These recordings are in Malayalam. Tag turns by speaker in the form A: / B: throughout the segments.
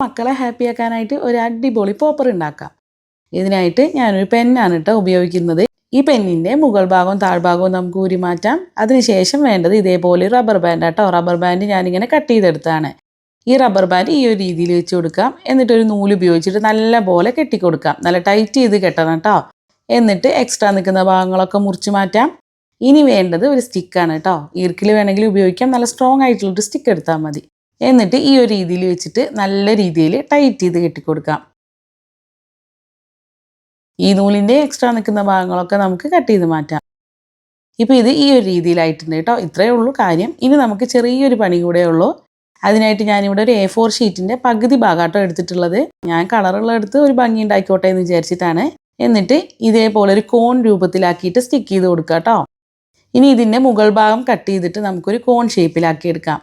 A: മക്കളെ ഹാപ്പിയാക്കാനായിട്ട് ഒരു അടിപൊളി പോപ്പർ ഉണ്ടാക്കാം. ഇതിനായിട്ട് ഞാനൊരു പെന്നാണ് കേട്ടോ ഉപയോഗിക്കുന്നത്. ഈ പെന്നിൻ്റെ മുകൾ ഭാഗവും താഴ്ഭാഗവും നമുക്ക് ഊരി മാറ്റാം. അതിനുശേഷം വേണ്ടത് ഇതേപോലെ റബ്ബർ ബാൻഡ് കേട്ടോ. റബ്ബർ ബാൻഡ് ഞാനിങ്ങനെ കട്ട് ചെയ്തെടുത്താണ്. ഈ റബ്ബർ ബാൻഡ് ഈ ഒരു രീതിയിൽ വെച്ച് കൊടുക്കാം. എന്നിട്ടൊരു നൂല് ഉപയോഗിച്ചിട്ട് നല്ല പോലെ കെട്ടിക്കൊടുക്കാം. നല്ല ടൈറ്റ് ചെയ്ത് കെട്ടണം കേട്ടോ. എന്നിട്ട് എക്സ്ട്രാ നിൽക്കുന്ന ഭാഗങ്ങളൊക്കെ മുറിച്ച് മാറ്റാം. ഇനി വേണ്ടത് ഒരു സ്റ്റിക്കാണ് കേട്ടോ. ഈർക്കിൽ വേണമെങ്കിൽ ഉപയോഗിക്കാം. നല്ല സ്ട്രോങ് ആയിട്ടുള്ളൊരു സ്റ്റിക്ക് എടുത്താൽ മതി. എന്നിട്ട് ഈ ഒരു രീതിയിൽ വെച്ചിട്ട് നല്ല രീതിയിൽ ടൈറ്റ് ചെയ്ത് കെട്ടിക്കൊടുക്കാം. ഈ നൂലിൻ്റെ എക്സ്ട്രാ നിൽക്കുന്ന ഭാഗങ്ങളൊക്കെ നമുക്ക് കട്ട് ചെയ്ത് മാറ്റാം. ഇപ്പോൾ ഇത് ഈ ഒരു രീതിയിലായിട്ടുണ്ട് കേട്ടോ. ഇത്രയേ ഉള്ളൂ കാര്യം. ഇനി നമുക്ക് ചെറിയൊരു പണി കൂടെ ഉള്ളൂ. അതിനായിട്ട് ഞാനിവിടെ ഒരു A4 ഷീറ്റിൻ്റെ പകുതി ഭാഗമാട്ടോ എടുത്തിട്ടുള്ളത്. ഞാൻ കളറുള്ള എടുത്ത് ഒരു ഭംഗി ഉണ്ടാക്കിക്കോട്ടെ എന്ന് വിചാരിച്ചിട്ടാണ്. എന്നിട്ട് ഇതേപോലെ ഒരു കോൺ രൂപത്തിലാക്കിയിട്ട് സ്റ്റിക്ക് ചെയ്ത് കൊടുക്കുക കേട്ടോ. ഇനി ഇതിൻ്റെ മുകൾ ഭാഗം കട്ട് ചെയ്തിട്ട് നമുക്കൊരു കോൺ ഷേപ്പിലാക്കി എടുക്കാം.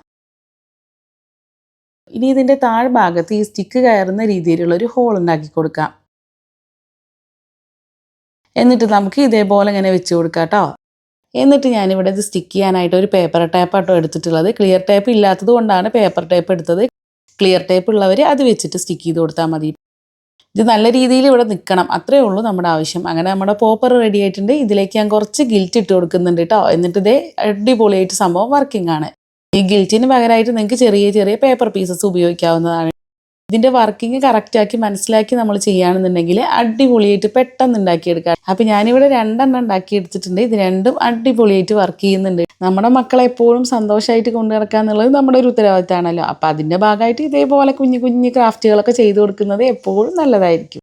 A: ഇനി ഇതിൻ്റെ താഴ്ഭാഗത്ത് ഈ സ്റ്റിക്ക് കയറുന്ന രീതിയിലുള്ള ഒരു ഹോൾ ഉണ്ടാക്കി കൊടുക്കാം. എന്നിട്ട് നമുക്ക് ഇതേപോലെ ഇങ്ങനെ വെച്ച് കൊടുക്കാം കേട്ടോ. എന്നിട്ട് ഞാനിവിടെ ഇത് സ്റ്റിക്ക് ചെയ്യാനായിട്ട് ഒരു പേപ്പർ ടേപ്പാട്ടോ എടുത്തിട്ടുള്ളത്. ക്ലിയർ ടേപ്പ് ഇല്ലാത്തത് കൊണ്ടാണ് പേപ്പർ ടേപ്പ് എടുത്തത്. ക്ലിയർ ടേപ്പ് ഉള്ളവർ അത് വെച്ചിട്ട് സ്റ്റിക്ക് ചെയ്ത് കൊടുത്താൽ മതി. ഇത് നല്ല രീതിയിൽ ഇവിടെ നിൽക്കണം, അത്രയേ ഉള്ളൂ നമ്മുടെ ആവശ്യം. അങ്ങനെ നമ്മുടെ പോപ്പർ റെഡി ആയിട്ടുണ്ട്. ഇതിലേക്ക് ഞാൻ കുറച്ച് ഗിൽറ്റ് ഇട്ട് കൊടുക്കുന്നുണ്ട് കേട്ടോ. എന്നിട്ട് ഇതേ അടിപൊളിയായിട്ട് സംഭവം വർക്കിംഗ് ആണ്. ഈ ഗിൽറ്റിന് പകരമായിട്ട് നിങ്ങൾക്ക് ചെറിയ ചെറിയ പേപ്പർ പീസസ് ഉപയോഗിക്കാവുന്നതാണ്. ഇതിൻ്റെ വർക്കിംഗ് കറക്റ്റാക്കി മനസ്സിലാക്കി നമ്മൾ ചെയ്യുകയാണെന്നുണ്ടെങ്കിൽ അടിപൊളിയായിട്ട് പെട്ടെന്ന് ഉണ്ടാക്കിയെടുക്കാം. അപ്പം ഞാനിവിടെ 2 എണ്ണം ഉണ്ടാക്കിയെടുത്തിട്ടുണ്ട്. ഇത് രണ്ടും അടിപൊളിയായിട്ട് വർക്ക് ചെയ്യുന്നുണ്ട്. നമ്മുടെ മക്കളെ എപ്പോഴും സന്തോഷമായിട്ട് കൊണ്ടു നടക്കുക എന്നുള്ളത് നമ്മുടെ ഒരു ഉത്തരവാദിത്തമാണല്ലോ. അപ്പം അതിൻ്റെ ഭാഗമായിട്ട് ഇതേപോലെ കുഞ്ഞു കുഞ്ഞു ക്രാഫ്റ്റുകളൊക്കെ ചെയ്തു കൊടുക്കുന്നത് എപ്പോഴും നല്ലതായിരിക്കും.